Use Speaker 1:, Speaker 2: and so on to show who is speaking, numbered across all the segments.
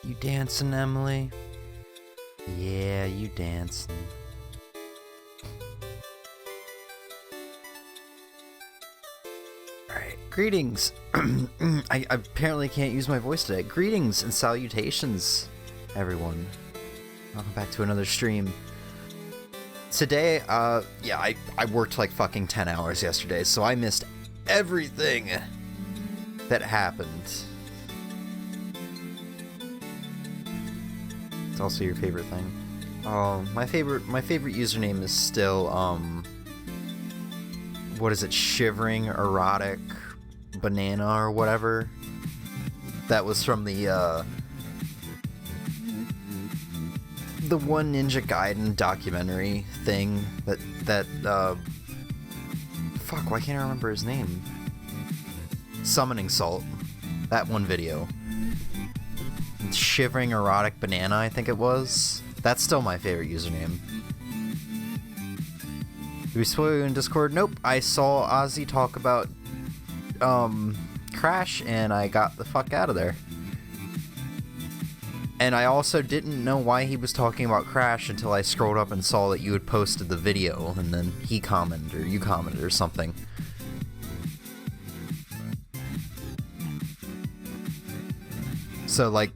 Speaker 1: You dancing, Emily? Yeah, you dancing. Alright, greetings. I apparently can't use my voice today. Greetings and salutations, everyone. Welcome back to another stream. Today, yeah, I worked like fucking 10 hours yesterday, so I missed everything that happened. It's also your favorite thing. My favorite username is still, what is it, Shivering Erotic Banana or whatever. That was from the One Ninja Gaiden documentary thing that fuck, why can't I remember his name? Summoning Salt. That one video. Shivering Erotic Banana, I think it was. That's still my favorite username. Did we spoil you in Discord? Nope. I saw Ozzy talk about Crash and I got the fuck out of there. And I also didn't know why he was talking about Crash until I scrolled up and saw that you had posted the video, and then he commented, or you commented, or something. So, like,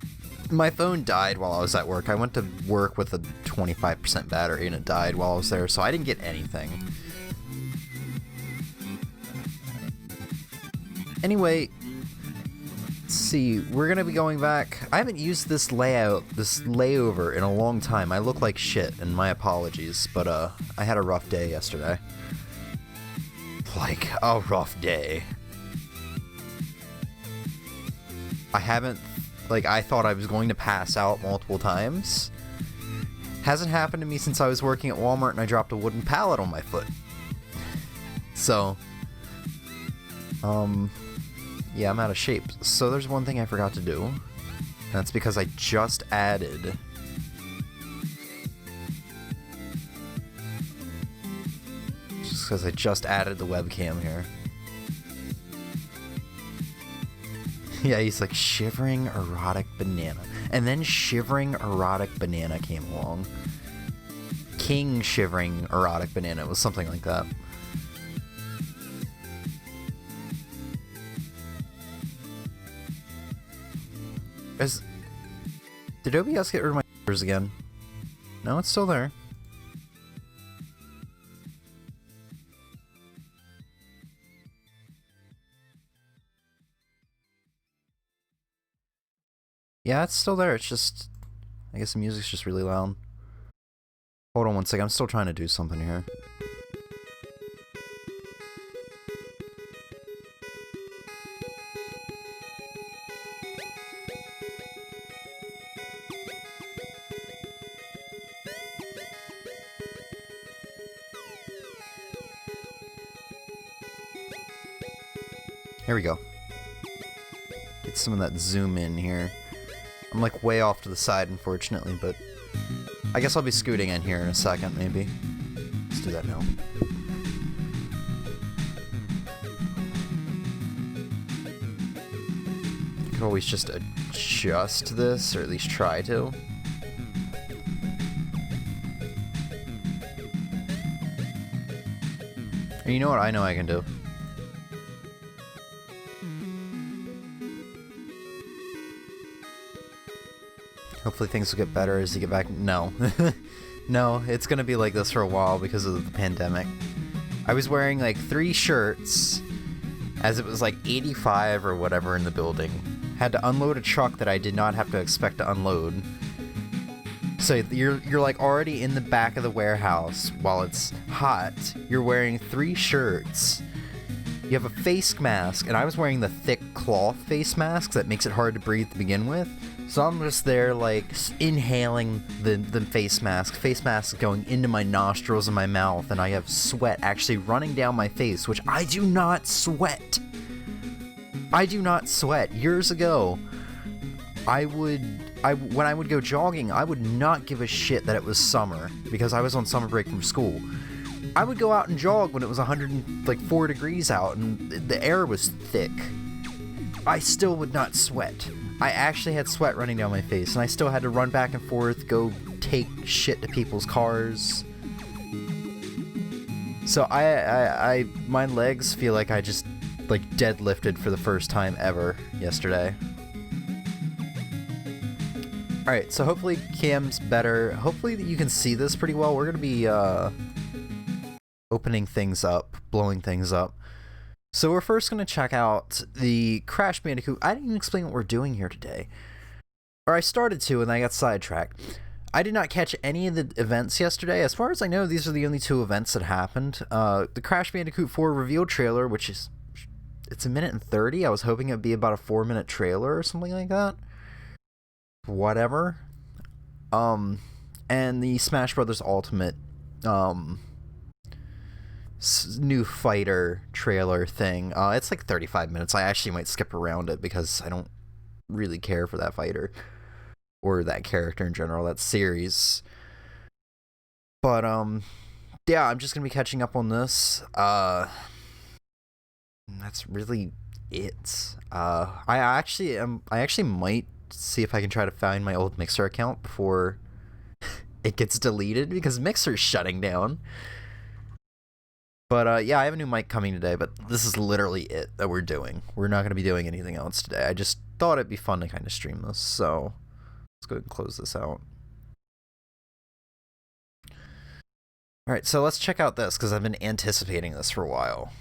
Speaker 1: my phone died while I was at work. I went to work with a 25% battery, and it died while I was there, so I didn't get anything. Anyway, let's see, we're gonna be going back. I haven't used this layover in a long time. I look like shit, and my apologies, but I had a rough day yesterday. Like, a rough day. I thought I was going to pass out multiple times. Hasn't happened to me since I was working at Walmart and I dropped a wooden pallet on my foot. So, yeah, I'm out of shape. So there's one thing I forgot to do. And that's because I just added... Just because I just added the webcam here. Yeah, he's like, Shivering Erotic Banana. And then Shivering Erotic Banana came along. King Shivering Erotic Banana. It was something like that. Did OBS get rid of my numbers again? No, it's still there. Yeah, it's still there. It's just... I guess the music's just really loud. Hold on one second. I'm still trying to do something here. Here we go. Get some of that zoom in here. I'm like way off to the side, unfortunately, but I guess I'll be scooting in here in a second, maybe. Let's do that now. You could always just adjust this, or at least try to. And you know what I know I can do? Hopefully things will get better as you get back. No. No, it's gonna be like this for a while because of the pandemic. I was wearing like 3 shirts as it was like 85 or whatever in the building. Had to unload a truck that I did not have to expect to unload. So you're like already in the back of the warehouse while it's hot. You're wearing 3 shirts. You have a face mask, and I was wearing the thick cloth face mask that makes it hard to breathe to begin with. So I'm just there, like, inhaling the face mask going into my nostrils and my mouth, and I have sweat actually running down my face, which I do not sweat. I do not sweat. Years ago, when I would go jogging, I would not give a shit that it was summer, because I was on summer break from school. I would go out and jog when it was 104 degrees out, and the air was thick. I still would not sweat. I actually had sweat running down my face, and I still had to run back and forth, go take shit to people's cars. So my legs feel like I just, like, deadlifted for the first time ever yesterday. Alright, so hopefully cam's better. Hopefully you can see this pretty well. We're gonna be, opening things up, blowing things up. So we're first going to check out the Crash Bandicoot. I didn't even explain what we're doing here today. Or I started to, and I got sidetracked. I did not catch any of the events yesterday. As far as I know, these are the only 2 events that happened. The Crash Bandicoot 4 reveal trailer, which is... it's 1:30. I was hoping it would be about a 4-minute trailer or something like that. Whatever. And the Smash Brothers Ultimate, new fighter trailer thing. It's like 35 minutes. I actually might skip around it because I don't really care for that fighter or that character in general, that series. But yeah, I'm just gonna be catching up on this. That's really it. I actually might see if I can try to find my old Mixer account before it gets deleted, because Mixer's shutting down. But, yeah, I have a new mic coming today, but this is literally it that we're doing. We're not going to be doing anything else today. I just thought it'd be fun to kind of stream this, so let's go ahead and close this out. Alright, so let's check out this, because I've been anticipating this for a while.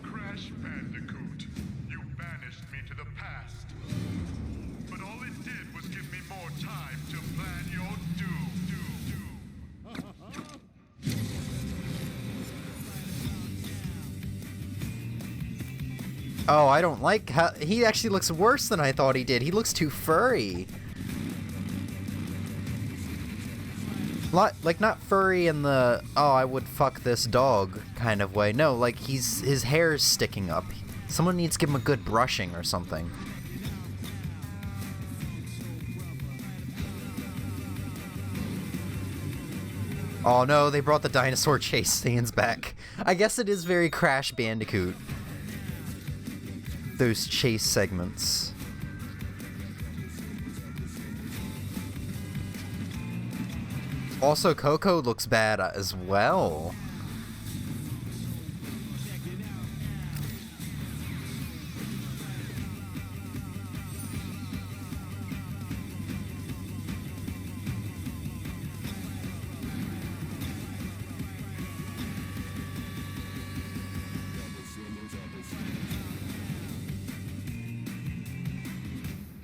Speaker 2: Crash Bandicoot, you banished me to the past. But all it did was give me more time to plan your doom.
Speaker 1: Oh, I don't like how... he actually looks worse than I thought he did. He looks too furry. Like, not furry in the, oh, I would fuck this dog kind of way. No, like, his hair's sticking up. Someone needs to give him a good brushing or something. Oh no, they brought the dinosaur chase scenes back. I guess it is very Crash Bandicoot. Those chase segments. Also, Coco looks bad as well.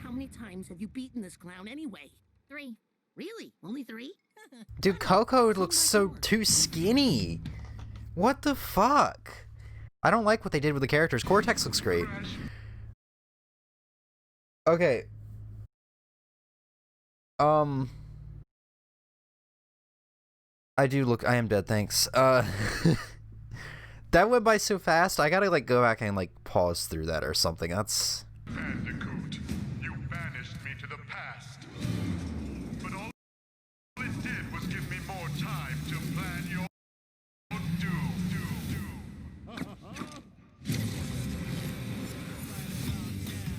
Speaker 3: How many times have you beaten this clown anyway?
Speaker 4: 3.
Speaker 3: Really? Only 3?
Speaker 1: Dude, Coco looks so too skinny. What the fuck? I don't like what they did with the characters. Cortex looks great. Okay. I am dead, thanks. That went by so fast, I gotta, like, go back and, like, pause through that or something. That's...
Speaker 2: Bandicoot, you banished me to the past. But all it did was give me more time to plan your doom.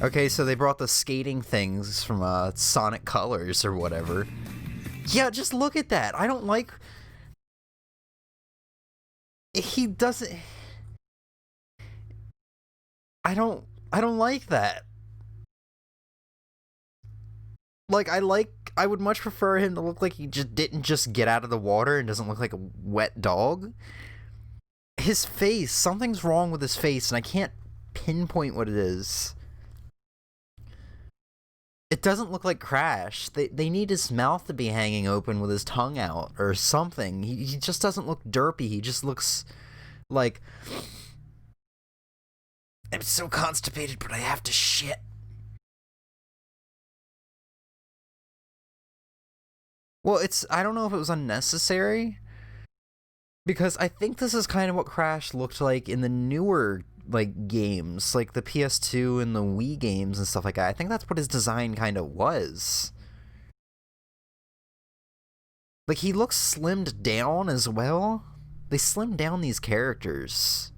Speaker 1: Okay, so they brought the skating things from, Sonic Colors or whatever. Yeah, just look at that. I don't like... He doesn't... I don't like that. Like, I would much prefer him to look like he just didn't just get out of the water and doesn't look like a wet dog. His face, something's wrong with his face, and I can't pinpoint what it is. It doesn't look like Crash. They need his mouth to be hanging open with his tongue out or something. He just doesn't look derpy. He just looks like... I'm so constipated, but I have to shit. Well, I don't know if it was unnecessary, because I think this is kind of what Crash looked like in the newer, like, games, like the PS2 and the Wii games and stuff like that. I think that's what his design kind of was. Like, he looks slimmed down as well. They slimmed down these characters.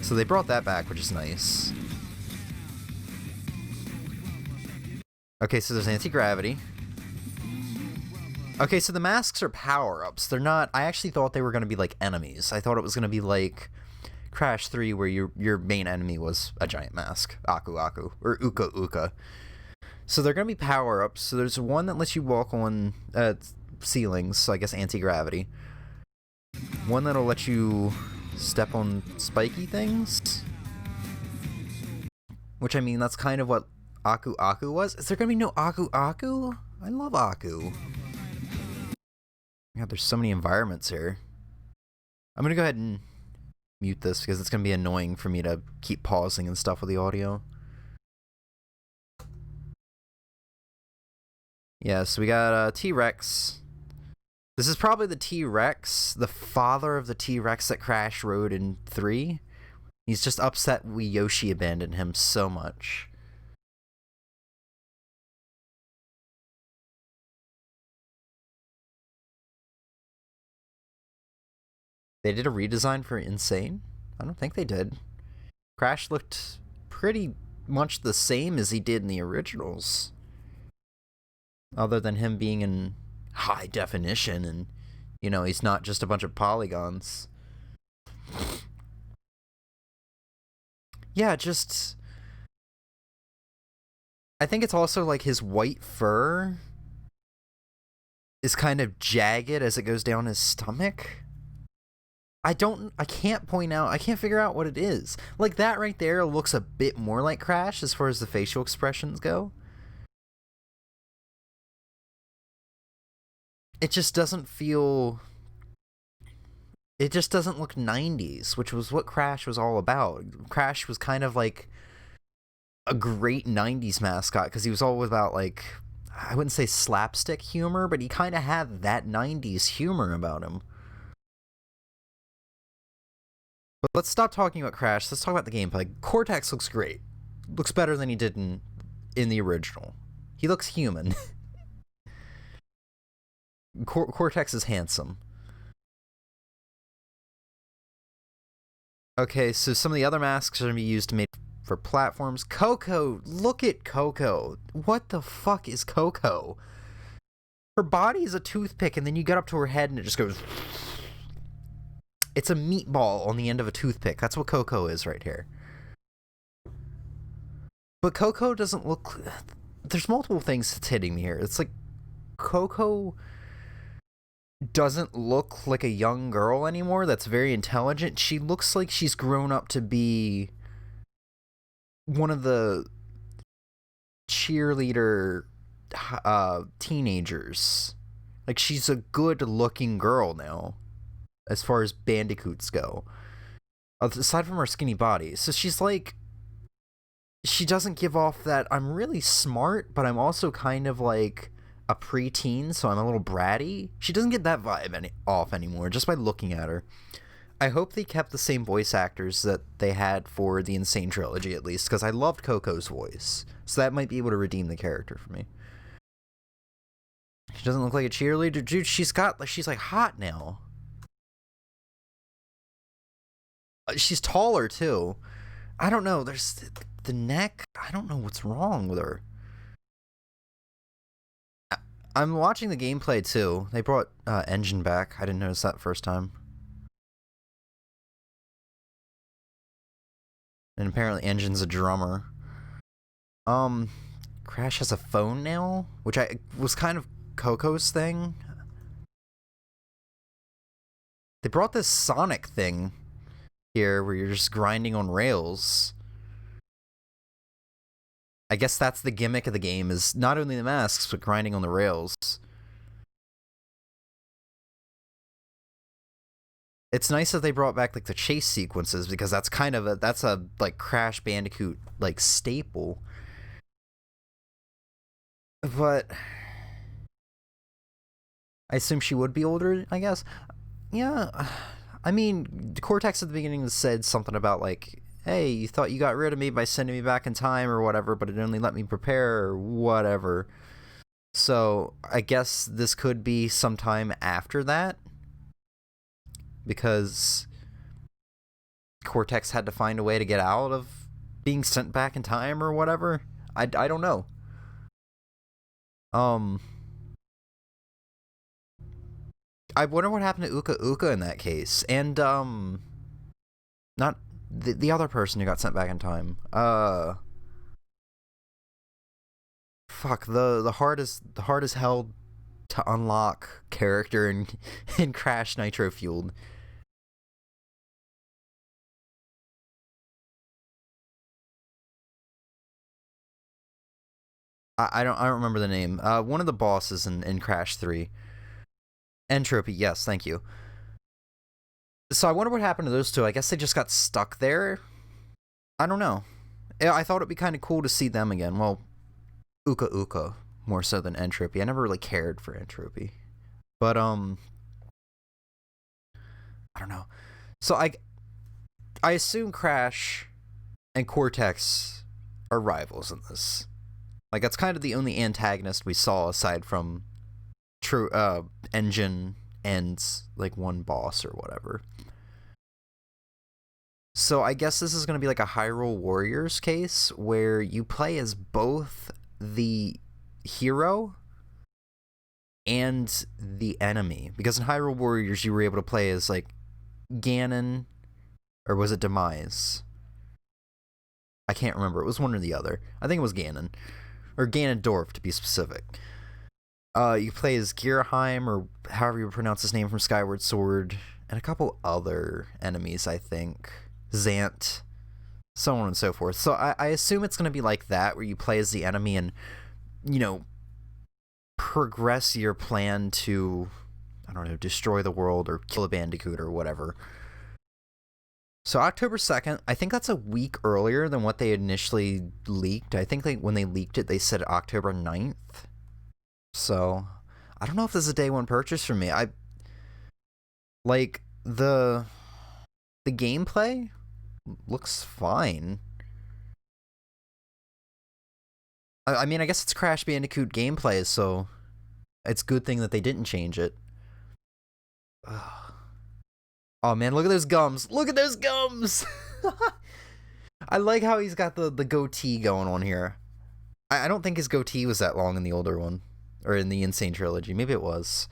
Speaker 1: So they brought that back, which is nice. Okay, so there's anti-gravity. Okay, so the masks are power-ups. They're not... I actually thought they were going to be like enemies. I thought it was going to be like Crash 3, where your main enemy was a giant mask. Aku Aku. Or Uka Uka. So they're going to be power-ups. So there's one that lets you walk on ceilings, so I guess anti-gravity. One that'll let you step on spiky things. Which, I mean, that's kind of what Aku Aku was. Is there going to be no Aku Aku? I love Aku. God, there's so many environments here. I'm going to go ahead and mute this because it's going to be annoying for me to keep pausing and stuff with the audio. Yeah, so we got T-Rex. This is probably the T-Rex, the father of the T-Rex that Crash rode in 3. He's just upset Yoshi abandoned him so much. They did a redesign for Insane? I don't think they did. Crash looked pretty much the same as he did in the originals. Other than him being in high definition and, you know, he's not just a bunch of polygons. Yeah, just... I think it's also like his white fur is kind of jagged as it goes down his stomach. I can't figure out what it is. Like, that right there looks a bit more like Crash as far as the facial expressions go. It just doesn't feel... It just doesn't look 90s, which was what Crash was all about. Crash was kind of like a great 90s mascot, because he was all about, like, I wouldn't say slapstick humor, but he kind of had that 90s humor about him. But let's stop talking about Crash. Let's talk about the gameplay. Cortex looks great. Looks better than he did in the original. He looks human. Cortex is handsome. Okay, so some of the other masks are going to be used to make for platforms. Coco! Look at Coco! What the fuck is Coco? Her body is a toothpick, and then you get up to her head and it just goes... It's a meatball on the end of a toothpick. That's what Coco is right here. But Coco doesn't look... There's multiple things that's hitting me here. It's like Coco doesn't look like a young girl anymore that's very intelligent. She looks like she's grown up to be one of the cheerleader teenagers. Like, she's a good-looking girl now, as far as bandicoots go. Aside from her skinny body. So she's like... She doesn't give off that I'm really smart, but I'm also kind of like a preteen, so I'm a little bratty. She doesn't get that vibe off anymore, just by looking at her. I hope they kept the same voice actors that they had for the Insane trilogy, at least, because I loved Coco's voice. So that might be able to redeem the character for me. She doesn't look like a cheerleader. Dude, she's like hot now. She's taller, too. I don't know, there's the neck. I don't know what's wrong with her. I'm watching the gameplay, too. They brought Engine back. I didn't notice that first time. And apparently Engine's a drummer. Crash has a phone now, which was kind of Coco's thing. They brought this Sonic thing here where you're just grinding on rails. I guess that's the gimmick of the game, is not only the masks, but grinding on the rails. It's nice that they brought back like the chase sequences, because that's kind of that's a like Crash Bandicoot like staple. But I assume she would be older, I guess. Yeah, I mean, Cortex at the beginning said something about like, hey, you thought you got rid of me by sending me back in time or whatever, but it only let me prepare or whatever. So I guess this could be sometime after that, because Cortex had to find a way to get out of being sent back in time or whatever. I don't know. I wonder what happened to Uka Uka in that case. And, not the other person who got sent back in time. Fuck, the hardest held to unlock character in Crash Nitro Fueled. I don't remember the name. One of the bosses in Crash 3. Entropy, yes, thank you. So I wonder what happened to those two. I guess they just got stuck there. I don't know. I thought it'd be kind of cool to see them again. Well, Uka Uka more so than Entropy. I never really cared for Entropy. But I don't know. So I assume Crash and Cortex are rivals in this. Like, that's kind of the only antagonist we saw aside from True Engine and like one boss or whatever. So I guess this is going to be like a Hyrule Warriors case where you play as both the hero and the enemy. Because in Hyrule Warriors you were able to play as like Ganon, or was it Demise? I can't remember. It was one or the other. I think it was Ganon. Or Ganondorf, to be specific. You play as Girahim, or however you pronounce his name from Skyward Sword, and a couple other enemies, I think. Zant, so on and so forth. So I assume it's going to be like that, where you play as the enemy and, you know, progress your plan to, I don't know, destroy the world or kill a Bandicoot or whatever. So October 2nd, I think that's a week earlier than what they initially leaked. I think when they leaked it, they said October 9th. So I don't know if this is a day one purchase for me. Like, the gameplay looks fine. I mean, I guess it's Crash Bandicoot gameplay, so it's a good thing that they didn't change it. Ugh. Oh man, look at those gums! Look at those gums! I like how he's got the goatee going on here. I don't think his goatee was that long in the older one. Or in the Insane Trilogy. Maybe it was.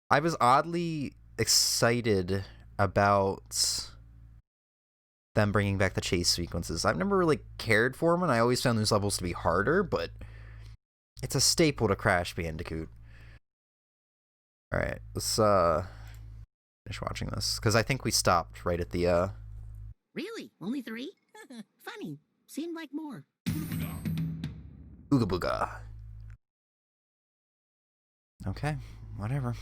Speaker 1: I was oddly excited about them bringing back the chase sequences. I've never really cared for them, and I always found those levels to be harder, but it's a staple to Crash Bandicoot. Alright, let's finish watching this, because I think we stopped right at the
Speaker 3: Really? Only 3? Funny. Seemed like more.
Speaker 1: Ooga Booga. Okay, whatever.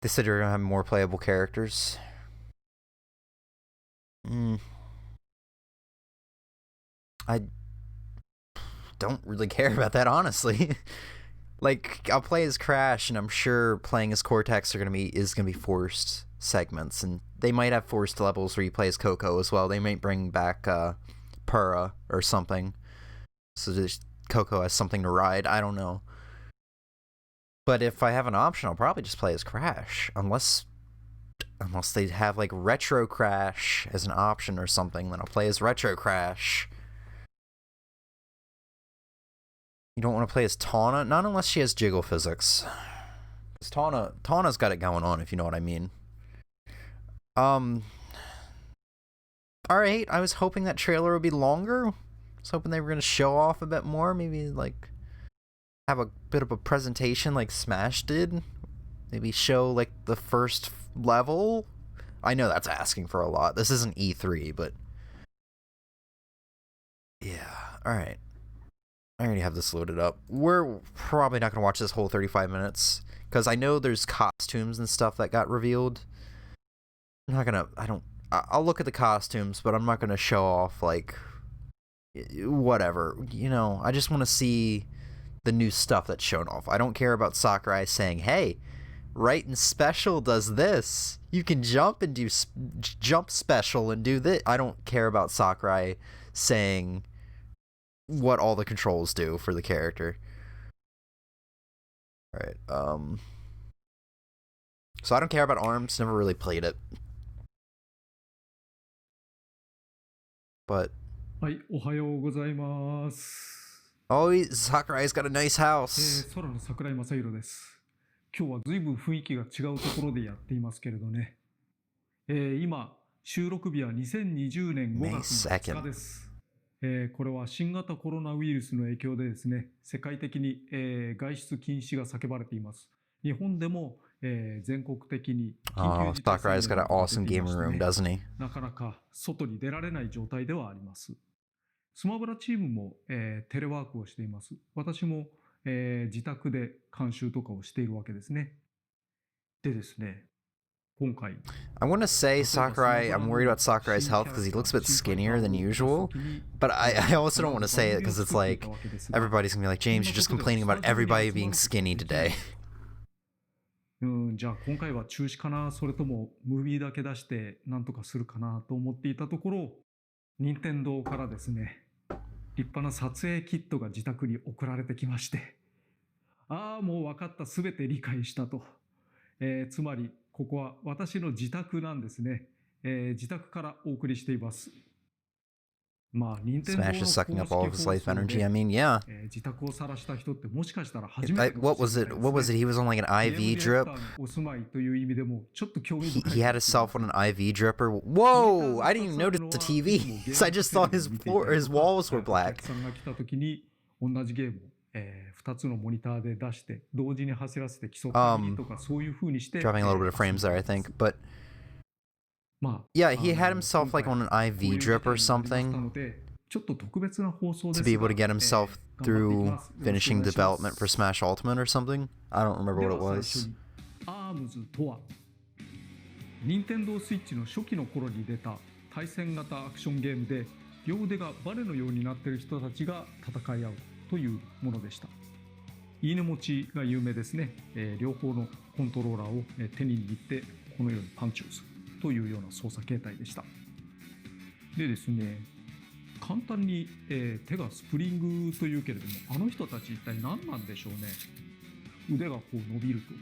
Speaker 1: They said you're gonna have more playable characters. I don't really care about that, honestly. Like, I'll play as Crash, and I'm sure playing as Cortex is gonna be forced segments, and they might have forced levels where you play as Coco as well. They might bring back Purah or something, so just Coco has something to ride. I don't know. But if I have an option, I'll probably just play as Crash, unless they have like Retro Crash as an option or something. Then I'll play as Retro Crash. You don't want to play as Tawna? Not unless she has jiggle physics. Because Tawna's got it going on, if you know what I mean. Alright, I was hoping that trailer would be longer. I was hoping they were going to show off a bit more. Maybe, like, have a bit of a presentation like Smash did. Maybe show, like, the first level. I know that's asking for a lot. This isn't E3, but... yeah, alright. I already have this loaded up. We're probably not going to watch this whole 35 minutes, because I know there's costumes and stuff that got revealed. I'm not going to... I'll look at the costumes, but I'm not going to show off, like... whatever. You know, I just want to see the new stuff that's shown off. I don't care about Sakurai saying, hey, Right and Special does this. You can jump and do jump special and do this. I don't care about Sakurai saying what all the controls do for the character. Alright, So I don't care about ARMS, never really played it. But...
Speaker 4: はい、おはようございます。
Speaker 1: Oh, Sakurai's got a nice house.
Speaker 4: 空の桜井正宏です。今日は随分雰囲気が違うところでやっていますけれどね。今、収録日は2020年5月2日です。これは新型コロナウイルスの影響でですね、世界的に、外出禁止が叫ばれています。日本でも、全国的に緊急事態宣言
Speaker 1: Sakurai's got an awesome
Speaker 4: が出ていま
Speaker 1: gaming
Speaker 4: してね
Speaker 1: room, doesn't he?
Speaker 4: なかなか外に出られない状態ではあります。スマブラチームも、テレワークをしています。私も、自宅で監修とかをしているわけですね。でですね、今回
Speaker 1: I want to say Sakurai, I'm worried about Sakurai's health because he looks a bit skinnier than usual. But I also don't want to say it because it's like, everybody's going to be like, James, you're just complaining about everybody being skinny today.
Speaker 4: じゃあ今回は中止かな、それともムービーだけ出してなんとかするかなと思っていたところ、任天堂からですね、立派な撮影キットが自宅に送られてきまして、ああもう分かった、すべて理解したと、つまりここは私の自宅なんですね、自宅からお送りしています。まあ、任天堂の
Speaker 1: Smash is sucking up all of his life
Speaker 4: 公式放送
Speaker 1: energy.
Speaker 4: で
Speaker 1: I mean, yeah.
Speaker 4: 自宅を晒した人ってもしかしたら初めてか
Speaker 1: What
Speaker 4: もし
Speaker 1: was
Speaker 4: れ
Speaker 1: it?
Speaker 4: ない
Speaker 1: What
Speaker 4: です
Speaker 1: was
Speaker 4: ね。
Speaker 1: it? He was on like an
Speaker 4: ゲーム
Speaker 1: IV
Speaker 4: ディレク
Speaker 1: drip.
Speaker 4: ターのお住まいという意味でもちょっと興味深い
Speaker 1: He had his cell phone on an IV dripper. Whoa! I didn't even notice the TV. So I just saw his floor, his walls were
Speaker 4: お
Speaker 1: black.
Speaker 4: 客さんが来た時に同じゲームを、2つのモニターで出して同時に走らせて競ったりとかそういう風にして、
Speaker 1: Dropping a little bit of frames there, I think. But
Speaker 4: まあ
Speaker 1: yeah, he had himself like on an IV drip or something
Speaker 4: ちょっと特別な放送です
Speaker 1: to be able to get
Speaker 4: が
Speaker 1: himself
Speaker 4: 頑張
Speaker 1: through
Speaker 4: っていきます。
Speaker 1: finishing development for Smash Ultimate or something. I don't remember
Speaker 4: で
Speaker 1: what it
Speaker 4: は最初
Speaker 1: was.
Speaker 4: に ARMS とは、任天堂スイッチの初期の頃に出た対戦型アクションゲームで両腕がバネのようになっている人たちが戦い合うというものでした。いいね持ちが有名ですね。両方のコントローラーを手に握ってこのようにパンチをするというような操作形態でした。でですね、簡単に、手がスプリングというけれども、あの人たち一体何なんでしょうね。腕がこう伸びると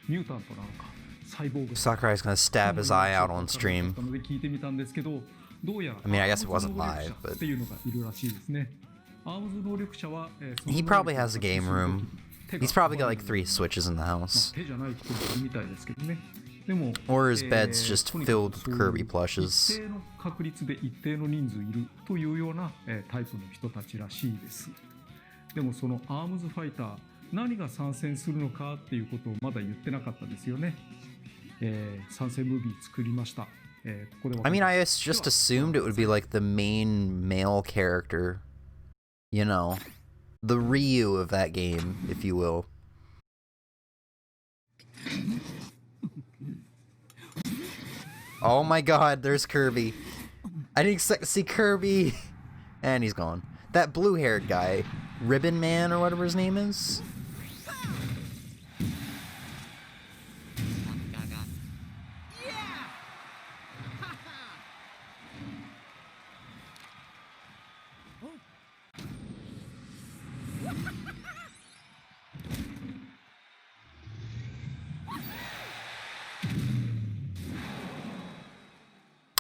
Speaker 4: ミュータントなのかサイボーグ
Speaker 1: Sakurai's gonna stab his eye out on stream.
Speaker 4: なので聞いてみたんですけど、どうやら
Speaker 1: I mean, I guess it wasn't live,
Speaker 4: っていうのがいるらしいですね。アームズ能力者は、
Speaker 1: He probably has a game room. He's probably got like 3 switches in the house.
Speaker 4: 手じゃない人もいるみたいですけどね。でも
Speaker 1: Or his bed's just
Speaker 4: とにか
Speaker 1: filled
Speaker 4: く
Speaker 1: with
Speaker 4: そういう
Speaker 1: Kirby plushes.
Speaker 4: 一定の確率で一定の人数いるというような、タイプの人たちらしいです。でもそのアームズファイター、何が参戦するのかっていうことをまだ言ってなかったですよね。参戦ムービー作りました。ここで
Speaker 1: I mean, I just assumed it would be like the main male character. You know, the Ryu of that game, if you will. Oh my god, there's Kirby. I didn't expect to see Kirby. And he's gone. That blue-haired guy, Ribbon Man or whatever his name is.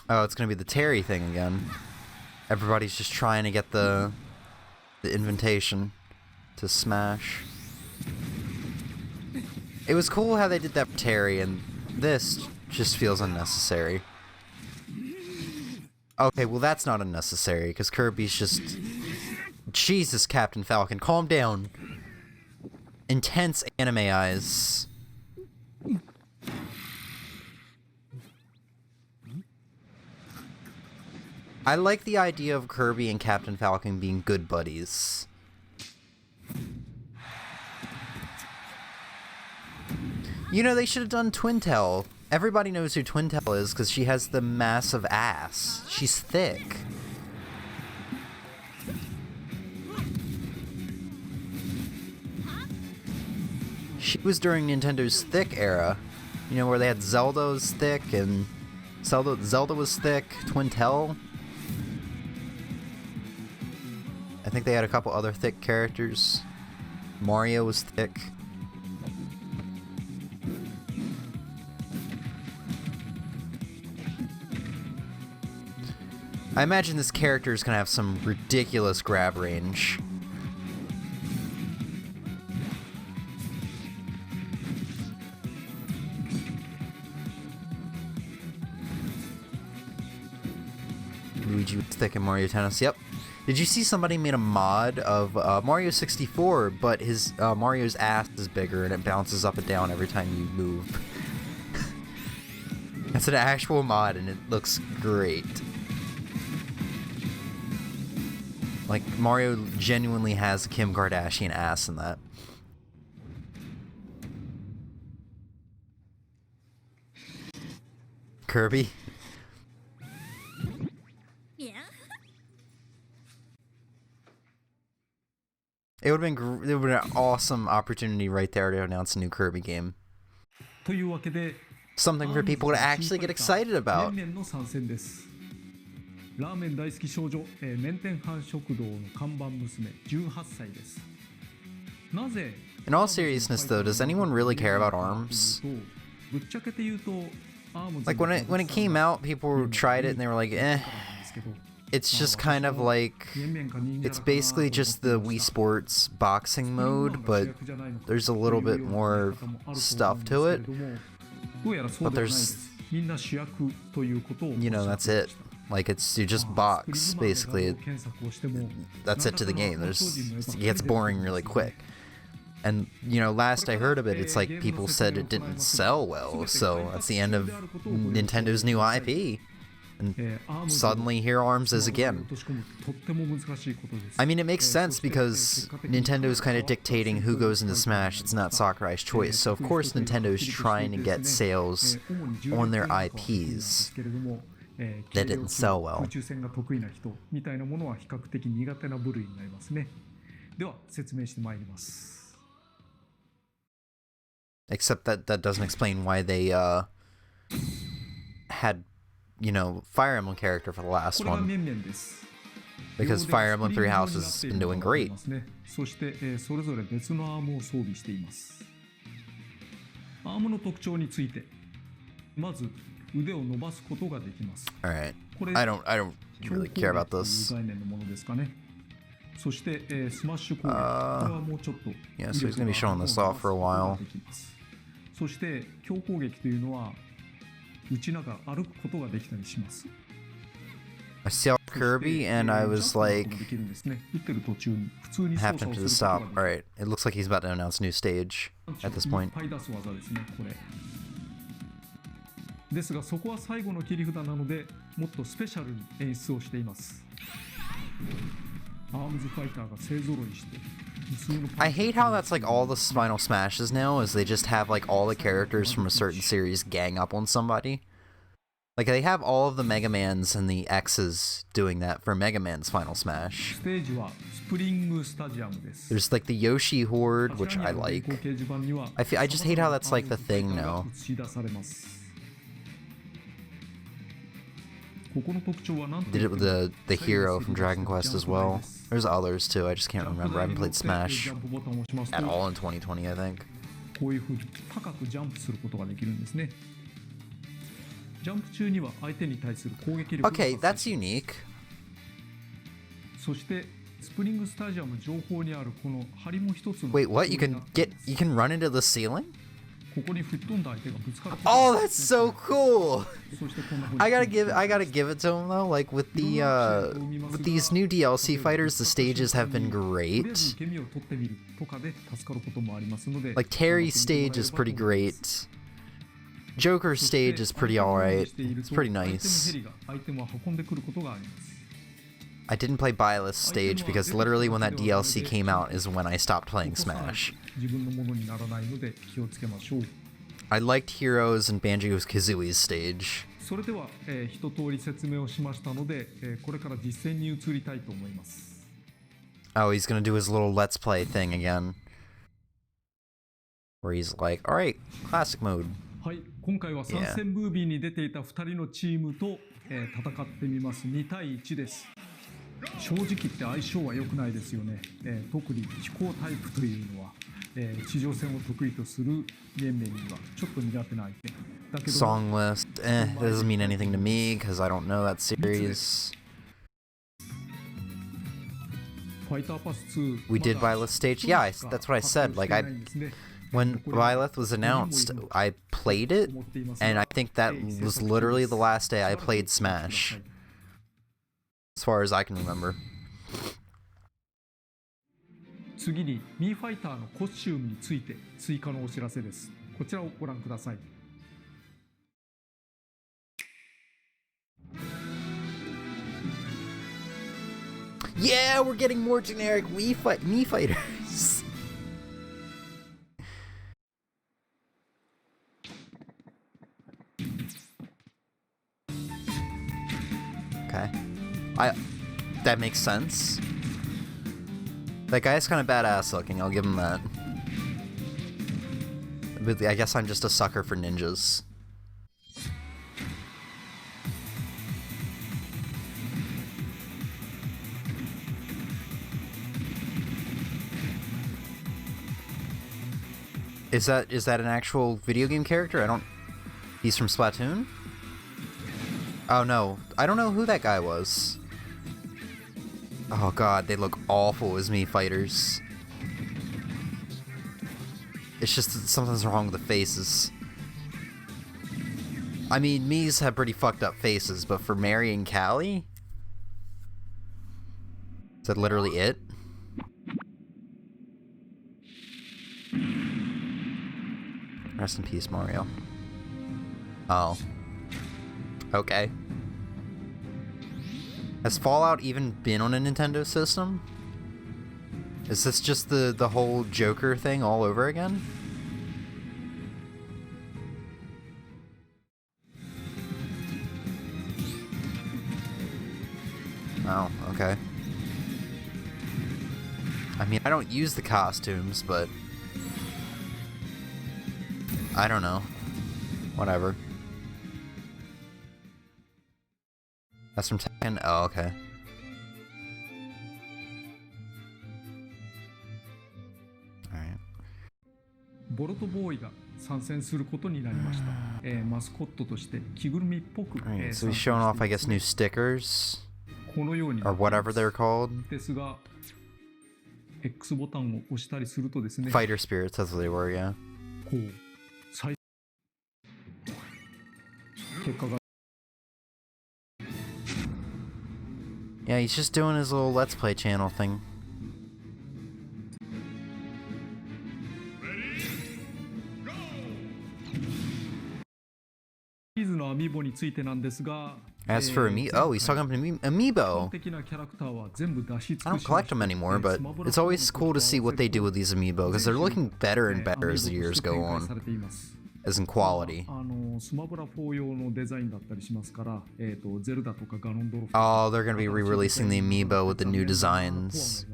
Speaker 1: Oh, it's gonna be the Terry thing again. Everybody's just trying to get the invitation to Smash. It was cool how they did that for Terry, and this just feels unnecessary. Okay, well that's not unnecessary, because Kirby's just... Jesus, Captain Falcon, calm down. Intense anime eyes. I like the idea of Kirby and Captain Falcon being good buddies. You know, they should have done Twintel. Everybody knows who Twintel is because she has the massive ass. She's thick. She was during Nintendo's thick era. You know, where they had Zelda was thick and Zelda was thick, Twintel. I think they had a couple other thick characters. Mario was thick. I imagine this character is gonna have some ridiculous grab range. Luigi was thick in Mario Tennis. Yep. Did you see somebody made a mod of Mario 64, but his Mario's ass is bigger and it bounces up and down every time you move? That's an actual mod and it looks great. Like, Mario genuinely has a Kim Kardashian ass in that. Kirby?
Speaker 3: Yeah?
Speaker 1: It would have been an awesome opportunity right there to announce a new Kirby game.
Speaker 4: というわけで
Speaker 1: Something for people to actually get excited about.
Speaker 4: メンメンの参戦です。ラーメン大好き少女、麺店飯食堂の看板娘18歳です。なぜ
Speaker 1: In all seriousness though, does anyone really care about ARMS?
Speaker 4: ぶっちゃけて言うと
Speaker 1: Like when it came out, people tried it and they were like, eh. It's just kind of like, it's basically just the Wii Sports boxing mode, but there's a little bit more stuff to it. But there's, you know, that's it. Like, it's, you just box, basically. That's it to the game. It gets boring really quick. And, you know, last I heard of it, it's like people said it didn't sell well, so that's the end of Nintendo's new IP. And suddenly here ARMS is again. I mean, it makes sense because Nintendo's kind of dictating who goes into Smash. It's not Sakurai's choice. So of course Nintendo's trying to get sales on their IPs that didn't sell well. Except that doesn't explain why they had, you know, Fire Emblem character for the last one. Because Fire Emblem Three Houses has been doing great. Alright. I don't really care about this. Yeah, so he's gonna be showing this off for a while.
Speaker 4: そして強攻撃というのは打ちながら歩くことができたりします。
Speaker 1: I saw Kirby and I was like, happened to the stop. Alright, it looks like he's about to announce a new stage at this point.
Speaker 4: ですがそこは最後の切り札なのでもっとスペシャルに演出をしています。
Speaker 1: I hate how that's like all the Final Smashes now, is they just have like all the characters from a certain series gang up on somebody. Like they have all of the Mega Mans and the X's doing that for Mega Man's Final Smash. There's like the Yoshi Horde, which I like. I just hate how that's like the thing now. Did it with the hero from Dragon Quest as well. There's others too, I just can't remember. I haven't played Smash at all in 2020, I think. Okay, that's unique. Wait, what? You can run into the ceiling? Oh, that's so cool! I gotta give it to him though. Like with these new DLC fighters, the stages have been great. Like Terry's stage is pretty great. Joker's stage is pretty alright. It's pretty nice. I didn't play Byleth's stage because literally when that DLC came out is when I stopped playing Smash. I liked Heroes and Banjo-Kazooie's stage. Oh, he's gonna do his little Let's Play thing again. Where he's like, alright, classic mode.
Speaker 4: はい、今回は参戦ムービーに出ていた2人のチームと、戦ってみます。2対1です。正直言って相性は良くないですよね。特に飛行タイプというのは、地上戦を得意とするメンメンにはちょっと苦手な相手。だけど
Speaker 1: Song list, doesn't mean anything to me because I don't know that series. We did Byleth stage. Yeah, that's what I said. Like when Byleth was announced, I played it, and I think that was literally the last day I played Smash, as far as I can remember.
Speaker 4: 次にミーファイターのコスチュームについて追加のお知らせです。こちらをご覧ください。
Speaker 1: Yeah, we're getting more generic Mii fighters. Okay. That makes sense. That guy's kind of badass looking, I'll give him that. But I guess I'm just a sucker for ninjas. Is that an actual video game character? He's from Splatoon? Oh no, I don't know who that guy was. Oh god, they look awful as Mii fighters. It's just that something's wrong with the faces. I mean, Mii's have pretty fucked up faces, but for Mary and Callie? Is that literally it? Rest in peace, Mario. Oh. Okay. Has Fallout even been on a Nintendo system? Is this just the whole Joker thing all over again? Oh, okay. I mean, I don't use the costumes, but I don't know. Whatever. That's from Tekken? Oh, okay. Alright.
Speaker 4: ボルトボーイが参戦することになりました。マスコットとして着ぐるみっぽく、
Speaker 1: Alright, so he's showing off, I guess, new stickers?
Speaker 4: このように
Speaker 1: Or whatever they're called?
Speaker 4: ですが、X ボタンを押したりするとですね。
Speaker 1: Fighter spirits, that's what they were, yeah.
Speaker 4: こう結果が
Speaker 1: Yeah, he's just doing his little Let's Play channel thing. As for oh, he's talking about Amiibo. I don't collect them anymore, but it's always cool to see what they do with these Amiibo, because they're looking better and better as the years go on. As in quality. Oh, they're gonna be re-releasing the Amiibo with the new designs.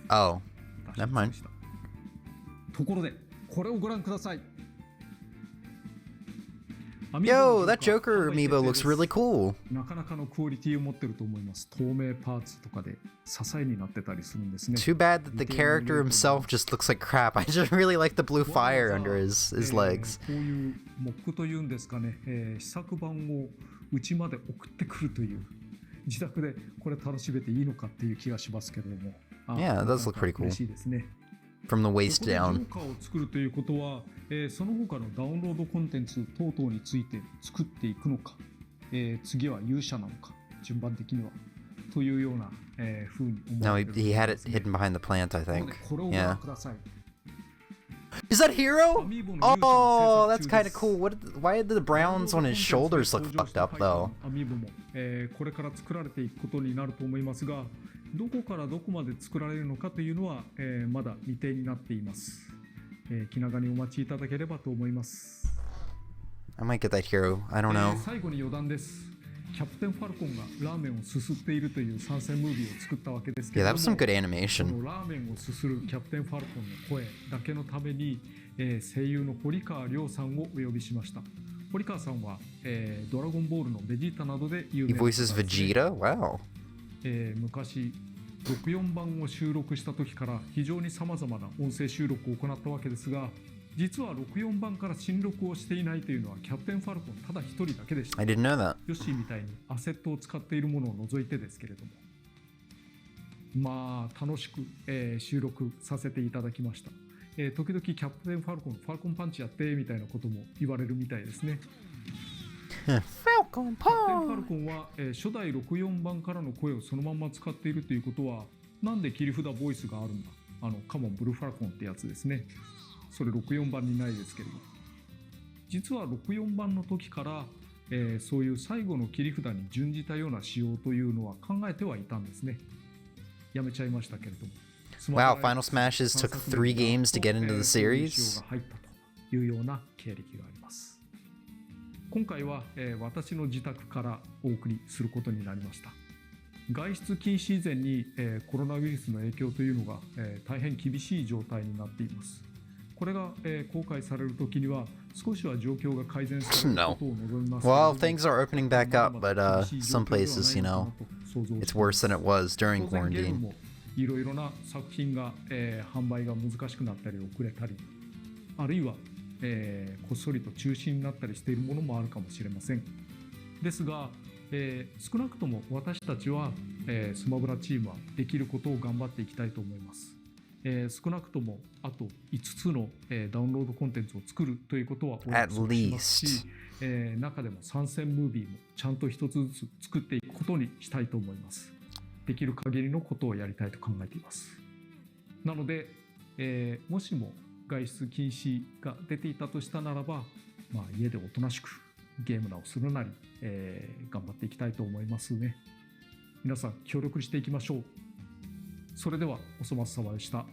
Speaker 1: Oh, never mind. Yo, that Joker Amiibo looks really cool.
Speaker 4: なかなかのクオリティを持ってると思います。透明パーツとかで支えになってたりするんですね。
Speaker 1: Too bad that the character himself just looks like crap. I just really like the blue fire under his legs.
Speaker 4: こういうモックというんですかね、試作版をうちまで送ってくるという自宅でこれ楽しめていいのかっていう気がしますけれども。
Speaker 1: Yeah, it does look pretty cool.
Speaker 4: 嬉しいですね。
Speaker 1: From the waist down.
Speaker 4: ジョーカーを作るということは、その他のダウンロードコンテンツ等々について作っていくのか、次は勇者なのか、順番的にはというような、風に思
Speaker 1: No,
Speaker 4: われている。
Speaker 1: he had it hidden behind the plant, I think.
Speaker 4: これをご
Speaker 1: Yeah.
Speaker 4: 覧ください。
Speaker 1: Is that Hero? Oh, that's kind of cool. Why did the browns on his shoulders look fucked up, though?
Speaker 4: アミーボも、これから作られていくことになると思いますが、どこからどこまで作られるのかというのは、まだ未定になっています。気長にお待ちいただければと思います。
Speaker 1: I might get that hero. I don't know.
Speaker 4: 最後に余談です。キャプテンファルコンがラーメンをすすっているという参戦ムービーを作ったわけですけれ
Speaker 1: Yeah,
Speaker 4: ど
Speaker 1: that
Speaker 4: も、
Speaker 1: was some good
Speaker 4: そ
Speaker 1: animation.
Speaker 4: のラーメンをすするキャプテンファルコンの声だけのために、声優の堀川亮さんをお呼びしました。堀川さんは、ドラゴンボールのベジータなどで有
Speaker 1: He
Speaker 4: 名な
Speaker 1: voices
Speaker 4: 方ですね。
Speaker 1: Vegeta? Wow.
Speaker 4: 昔64番を収録した時から非常にさまざまな音声収録を行ったわけですが、実は64番から新録をしていないというのはキャプテンファルコンただ一人だけでした。
Speaker 1: I didn't know that.
Speaker 4: ヨッシーみたいにアセットを使っているものを除いてですけれども、まあ楽しく、収録させていただきました。時々キャプテンファルコンパンチやってみたいなことも言われるみたいですね。
Speaker 1: Falcon
Speaker 4: キャプテンファルコンは、初代64番からの声をそのまま使っているということは、なんで切り札ボイスがあるんだ、カモンブルーファルコンってやつですね。それ64番にないですけれども、実は64番の時から、そういう最後の切り札に準じたような仕様というのは考えてはいたんですね。やめちゃいましたけれども。
Speaker 1: Wow, Final Smashes took 3 games to get into the series?
Speaker 4: が入ったというような経歴があります。今回は、私の自宅からお送りすることになりました。外出禁止以前に、コロナウイルスの影響というのが、大変厳しい状態になっています。これが、公開されるときには少しは状況が改善されることを望みます。
Speaker 1: Well, things are opening back up, but some places, you know, it's worse than it was during
Speaker 4: 当然ゲーム
Speaker 1: quarantine.
Speaker 4: もいろいろな作品が、販売が難しくなったり遅れたり、あるいは、こっそりと中止になったりしているものもあるかもしれません。ですが、少なくとも私たちは、スマブラチームはできることを頑張っていきたいと思います。少なくともあと5つの、ダウンロードコンテンツを作るということはお約束しますし、中でも参戦ムービーもちゃんと一つずつ作っていくことにしたいと思います。できる限りのことをやりたいと考えています。なので、もしも外出禁止が出ていたとしたならば、まあ、家でおとなしくゲームなをするなり、頑張っていきたいと思いますね。皆さん協力していきましょう。それではおそ松様でした。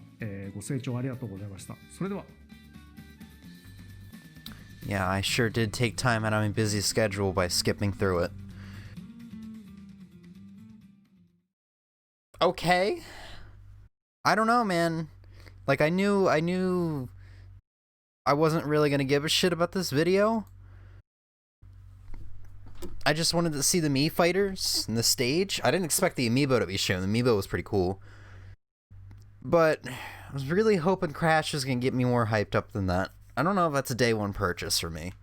Speaker 4: ご清聴ありがとうございました。それでは。
Speaker 1: Yeah, I sure did take time out of my busy schedule by skipping through it. Okay. I don't know, man. Like, I knew I wasn't really gonna give a shit about this video. I just wanted to see the Mii fighters and the stage. I didn't expect the amiibo to be shown. The amiibo was pretty cool. But I was really hoping Crash was gonna get me more hyped up than that. I don't know if that's a day one purchase for me.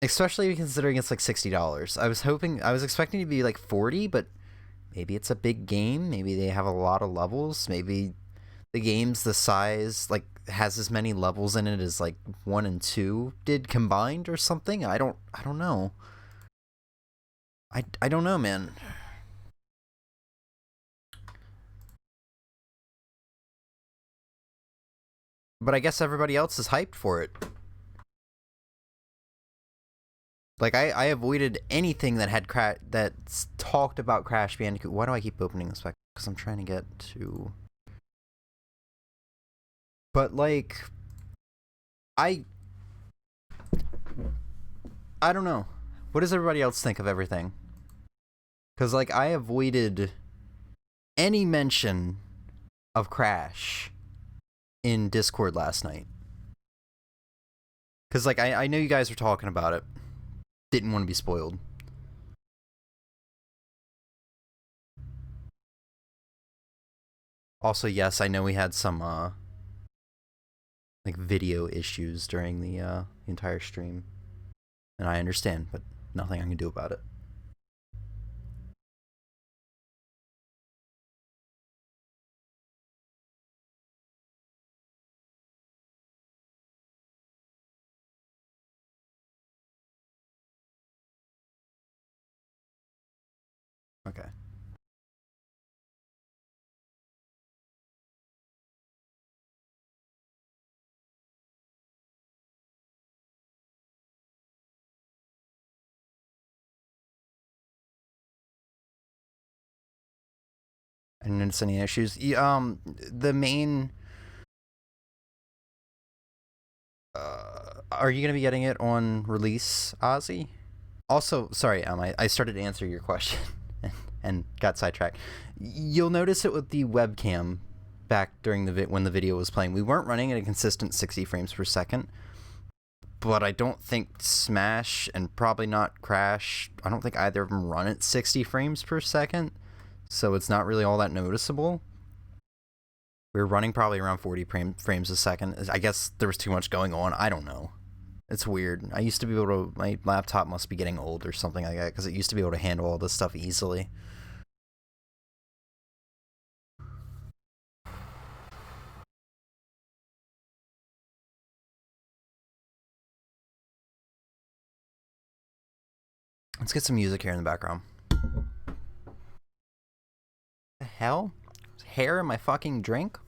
Speaker 1: Especially considering it's like $60. I was expecting it to be like $40, but maybe it's a big game. Maybe they have a lot of levels. Maybe the game's the size, like, has as many levels in it as like 1 and 2 did combined or something. I don't know. I don't know, man. But I guess everybody else is hyped for it. Like, I avoided anything that had that's talked about Crash Bandicoot. Why do I keep opening this back? Because I'm trying to get to... But, like... I don't know. What does everybody else think of everything? Because, like, I avoided any mention of Crash in Discord last night. Because, like, I know you guys were talking about it. Didn't want to be spoiled. Also, yes, I know we had some, like, video issues during the entire stream. And I understand, but nothing I can do about it. Okay. I didn't notice any issues. The main... are you gonna be getting it on release, Ozzy? Also, sorry, I started to answer your question and got sidetracked. You'll notice it with the webcam back during when the video was playing. We weren't running at a consistent 60 frames per second, but I don't think Smash and probably not Crash, I don't think either of them run at 60 frames per second, so it's not really all that noticeable. We were running probably around 40 frames a second. I guess there was too much going on. I don't know. It's weird. I used to be able to... My laptop must be getting old or something like that, because it used to be able to handle all this stuff easily. Let's get some music here in the background. The hell? Hair in my fucking drink?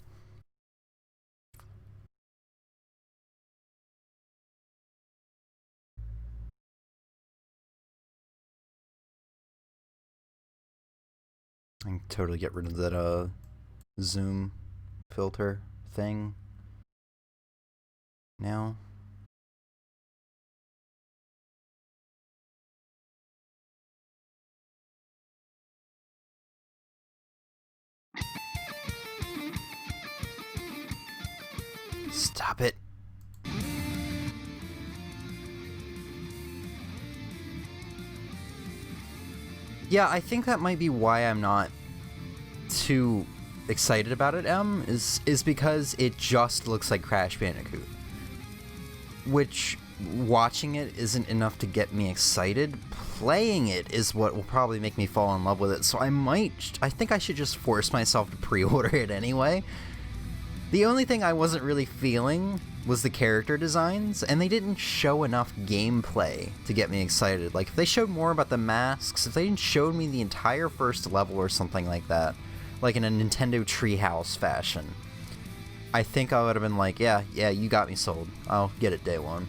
Speaker 1: I can totally get rid of that zoom filter thing now. Stop it. Yeah, I think that might be why I'm not too excited about it, is because it just looks like Crash Bandicoot. Which, watching it isn't enough to get me excited. Playing it is what will probably make me fall in love with it, so I think I should just force myself to pre-order it anyway. The only thing I wasn't really feeling was the character designs, and they didn't show enough gameplay to get me excited. Like, if they showed more about the masks, if they didn't show me the entire first level or something like that, like in a Nintendo Treehouse fashion, I think I would have been like, yeah, you got me sold. I'll get it day one.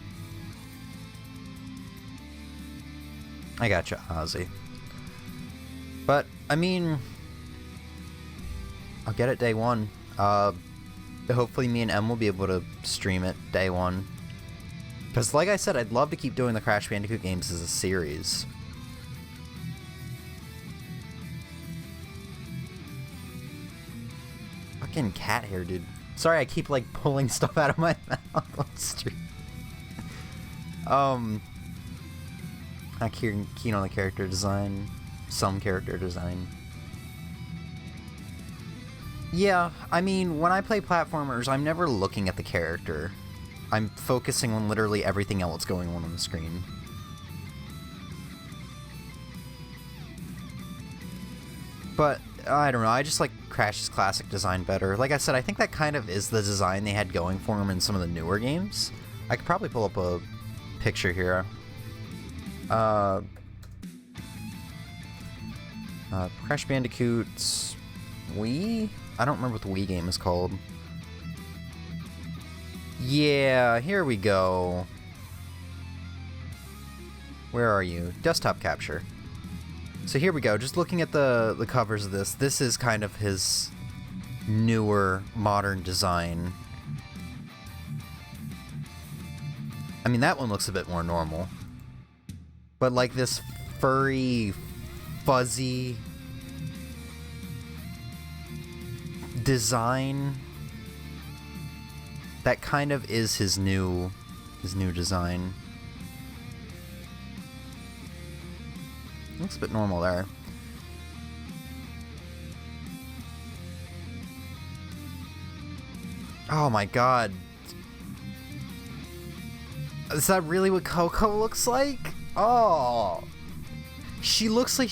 Speaker 1: I gotcha, Ozzy. But, I mean, I'll get it day one. Hopefully me and Em will be able to stream it day one. Because like I said, I'd love to keep doing the Crash Bandicoot games as a series. Fucking cat hair, dude. Sorry, I keep like pulling stuff out of my mouth on stream. Not keen on the character design. Some character design. Yeah, I mean, when I play platformers, I'm never looking at the character. I'm focusing on literally everything else going on the screen. But, I don't know, I just like Crash's classic design better. Like I said, I think that kind of is the design they had going for him in some of the newer games. I could probably pull up a picture here. Crash Bandicoot's Wii? I don't remember what the Wii game is called. Yeah, here we go. Where are you? Desktop capture. So here we go, just looking at the covers of this is kind of his newer, modern design. I mean, that one looks a bit more normal. But like this furry, fuzzy design, that kind of is his new design. Looks a bit normal there. Oh my god. Is that really what Coco looks like? Oh. She looks like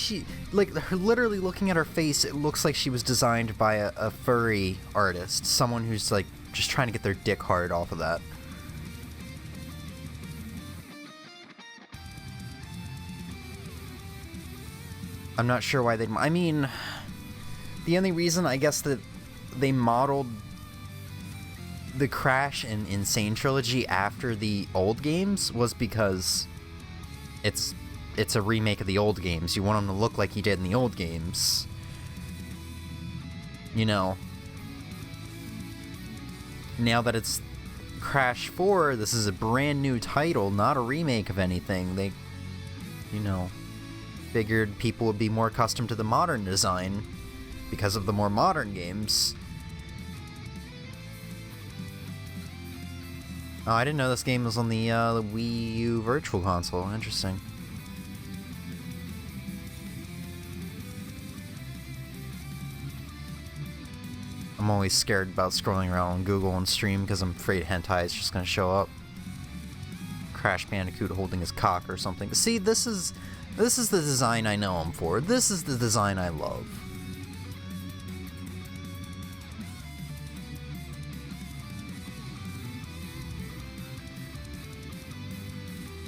Speaker 1: literally looking at her face, it looks like she was designed by a furry artist. Someone who's like just trying to get their dick hard off of that. I'm not sure why I mean, the only reason I guess that they modeled the Crash and Insane trilogy after the old games was because it's a remake of the old games. You want him to look like he did in the old games. You know. Now that it's Crash 4, this is a brand new title, not a remake of anything. They, you know, figured people would be more accustomed to the modern design because of the more modern games. Oh, I didn't know this game was on the Wii U Virtual Console. Interesting. I'm always scared about scrolling around on Google and stream because I'm afraid hentai is just gonna show up. Crash Bandicoot holding his cock or something. See, this is the design I know him for. This is the design I love.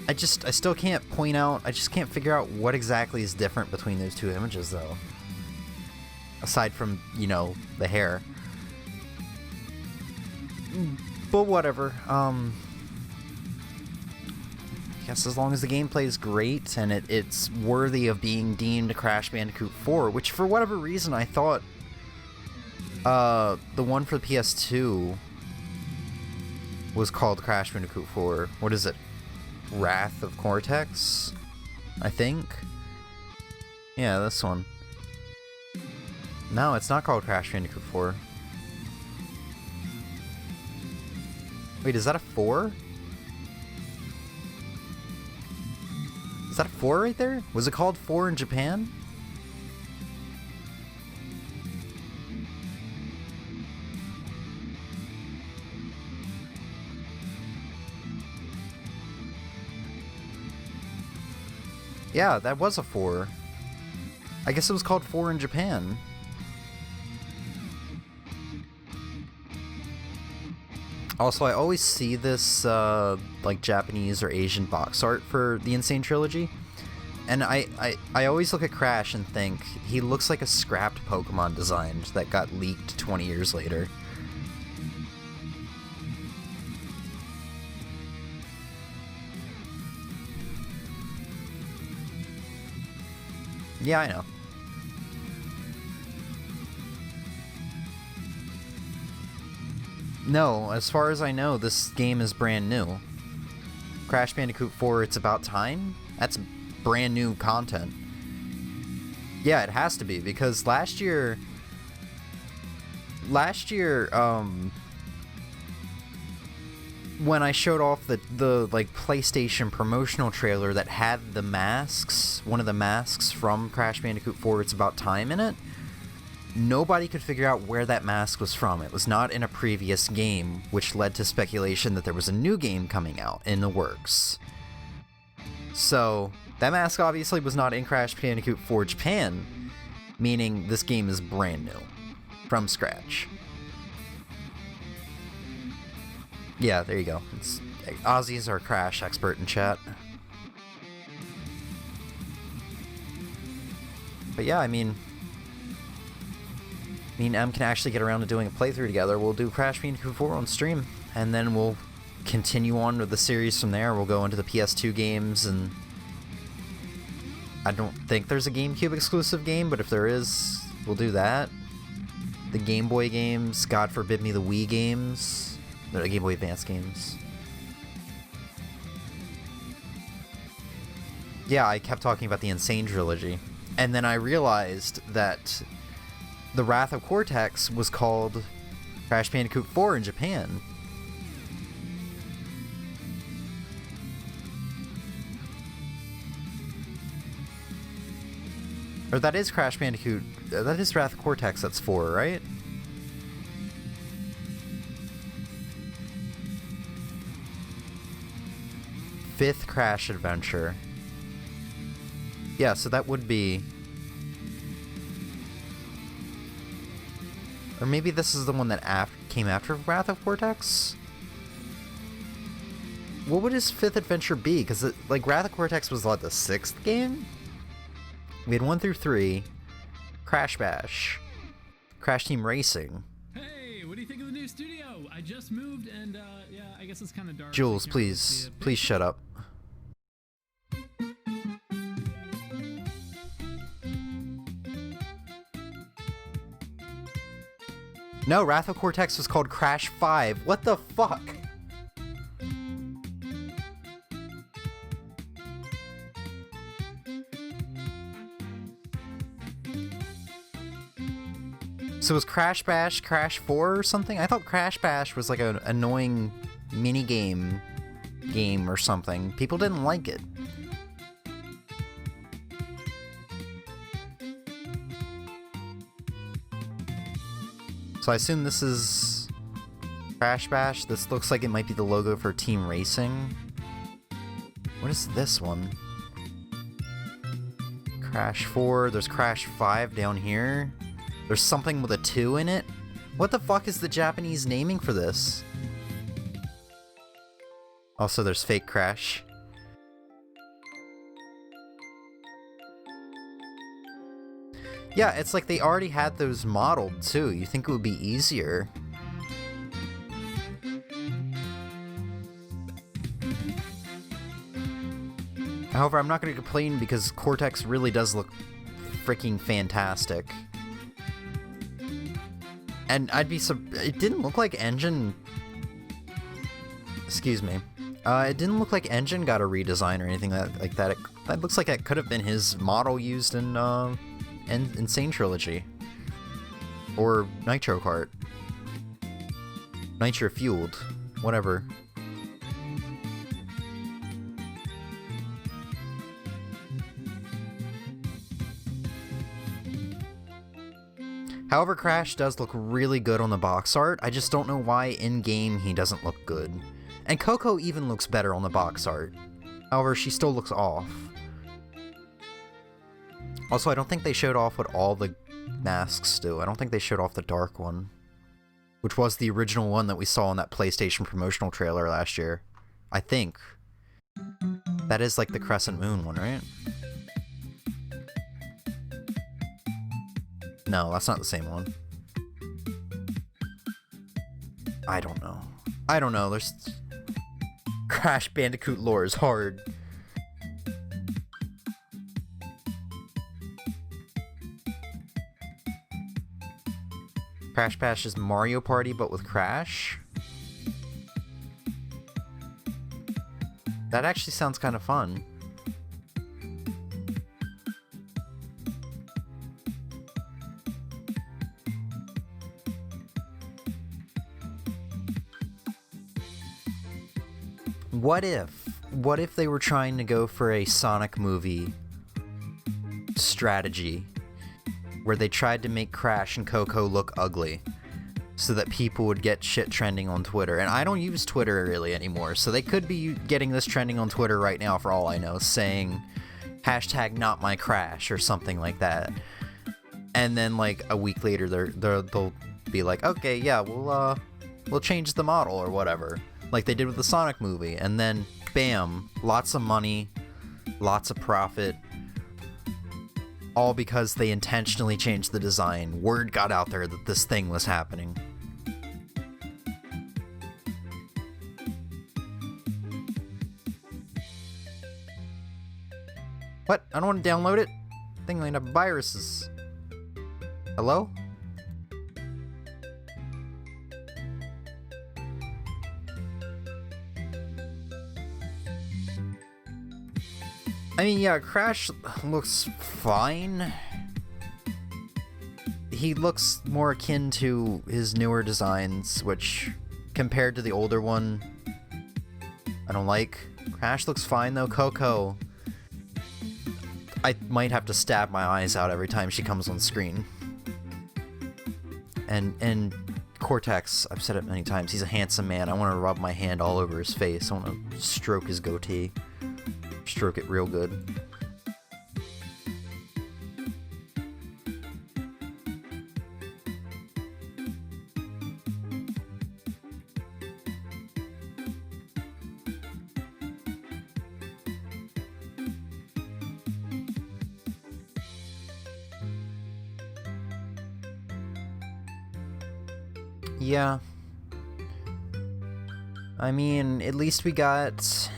Speaker 1: I still can't point out, I just can't figure out what exactly is different between those two images, though. Aside from, you know, the hair. But whatever. I guess as long as the gameplay is great and it's worthy of being deemed Crash Bandicoot 4, which for whatever reason I thought the one for the PS2 was called Crash Bandicoot 4. What is it? Wrath of Cortex, I think. Yeah, this one. No, it's not called Crash Bandicoot 4. Wait, is that a 4? Is that a 4 right there? Was it called 4 in Japan? Yeah, that was a 4. I guess it was called 4 in Japan. Also, I always see this, like, Japanese or Asian box art for the Insane Trilogy. And I always look at Crash and think, he looks like a scrapped Pokemon design that got leaked 20 years later. Yeah, I know. No, as far as I know, this game is brand new. Crash Bandicoot 4, it's about time? That's brand new content. Yeah, it has to be, because last year, when I showed off the like PlayStation promotional trailer that had the masks, one of the masks from Crash Bandicoot 4, It's About Time in it, nobody could figure out where that mask was from. It was not in a previous game, which led to speculation that there was a new game coming out in the works. So, that mask obviously was not in Crash Bandicoot 4 Japan, meaning this game is brand new, from scratch. Yeah, there you go. Ozzy's our Crash expert in chat. But yeah, I mean, me and Em can actually get around to doing a playthrough together. We'll do Crash Bandicoot 4 on stream, and then we'll continue on with the series from there. We'll go into the PS2 games, and I don't think there's a GameCube exclusive game, but if there is, we'll do that. The Game Boy games, God forbid me the Wii games, the Game Boy Advance games. Yeah, I kept talking about the Insane Trilogy, and then I realized that the Wrath of Cortex was called Crash Bandicoot 4 in Japan. Or that is Crash Bandicoot, that is Wrath of Cortex, that's 4, right? Fifth Crash Adventure. Yeah, so that would be... Or maybe this is the one that came after Wrath of Cortex? What would his fifth adventure be? Because, like, Wrath of Cortex was, like, the 6th game? We had 1 through 3, Crash Bash, Crash Team Racing.
Speaker 5: Hey, what do you think of the new studio? I just moved and, yeah, I guess it's kind of dark.
Speaker 1: Jules, please shut up. No, Wrath of Cortex was called Crash 5. What the fuck? So was Crash Bash Crash 4 or something? I thought Crash Bash was like an annoying mini game or something. People didn't like it. So I assume this is Crash Bash. This looks like it might be the logo for Team Racing. What is this one? Crash 4. There's Crash 5 down here. There's something with a 2 in it. What the fuck is the Japanese naming for this? Also, there's Fake Crash. Yeah, it's like they already had those modeled, too. You think it would be easier. However, I'm not going to complain because Cortex really does look freaking fantastic. And I'd be it didn't look like Engine... Excuse me. It didn't look like Engine got a redesign or anything like that. That looks like it could have been his model used in Insane Trilogy. Or Nitro Kart. Nitro Fueled. Whatever. However, Crash does look really good on the box art. I just don't know why in-game he doesn't look good. And Coco even looks better on the box art. However, she still looks off. Also, I don't think they showed off what all the masks do. I don't think they showed off the dark one. Which was the original one that we saw in that PlayStation promotional trailer last year. I think. That is like the Crescent Moon one, right? No, that's not the same one. I don't know. I don't know. There's... Crash Bandicoot lore is hard. Crash Bash is Mario Party, but with Crash? That actually sounds kind of fun. What if they were trying to go for a Sonic movie strategy where they tried to make Crash and Coco look ugly so that people would get shit trending on Twitter? And I don't use Twitter really anymore, so they could be getting this trending on Twitter right now for all I know, saying hashtag not my Crash or something like that. And then like a week later they'll be like, okay, yeah, we'll change the model or whatever, like they did with the Sonic movie. And then bam, lots of money, lots of profit, all because they intentionally changed the design. Word got out there that this thing was happening. What? I don't want to download it? Thing might have viruses. Hello? I mean, yeah, Crash looks fine. He looks more akin to his newer designs, which, compared to the older one, I don't like. Crash looks fine, though. Coco, I might have to stab my eyes out every time she comes on screen. And Cortex, I've said it many times, he's a handsome man. I want to rub my hand all over his face. I want to stroke his goatee. Stroke it real good. Yeah. I mean, at least we got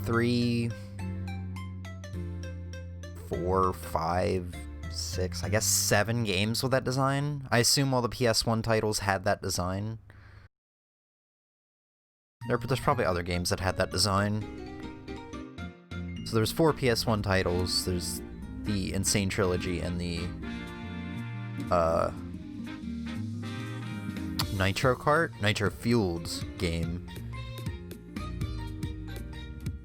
Speaker 1: 3, 4, 5, 6, I guess 7 games with that design. I assume all the PS1 titles had that design. There's probably other games that had that design. So there's 4 PS1 titles. There's the Insane Trilogy and the Nitro Kart? Nitro Fueled game.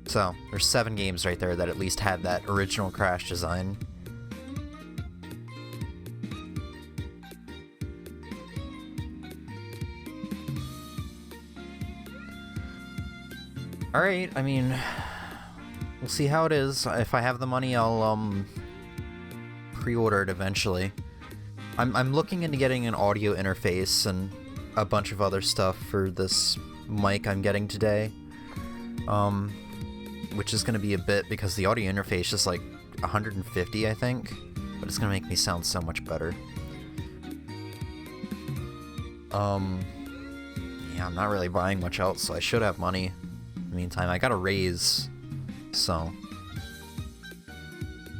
Speaker 1: So, there's 7 games right there that at least had that original Crash design. Alright, I mean, we'll see how it is. If I have the money, I'll, pre-order it eventually. I'm looking into getting an audio interface and a bunch of other stuff for this mic I'm getting today. Which is gonna be a bit because the audio interface is like 150, I think. But it's gonna make me sound so much better. Yeah, I'm not really buying much else, so I should have money. In the meantime, I got a raise, so...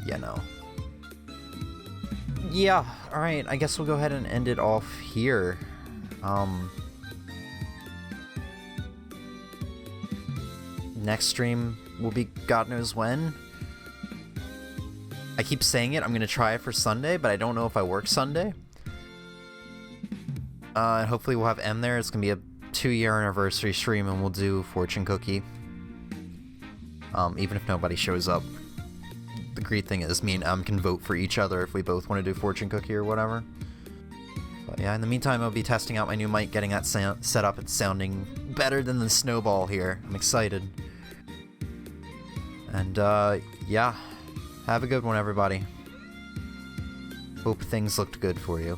Speaker 1: yeah, no. Yeah, alright, I guess we'll go ahead and end it off here. Next stream will be God knows when. I keep saying it, I'm gonna try it for Sunday, but I don't know if I work Sunday. Hopefully we'll have M there. It's gonna be a 2-year anniversary stream and we'll do Fortune Cookie. Even if nobody shows up. The great thing is me and M can vote for each other if we both want to do Fortune Cookie or whatever. But yeah, in the meantime I'll be testing out my new mic, getting that set up. It's sounding better than the Snowball here. I'm excited. And yeah, have a good one everybody. Hope things looked good for you.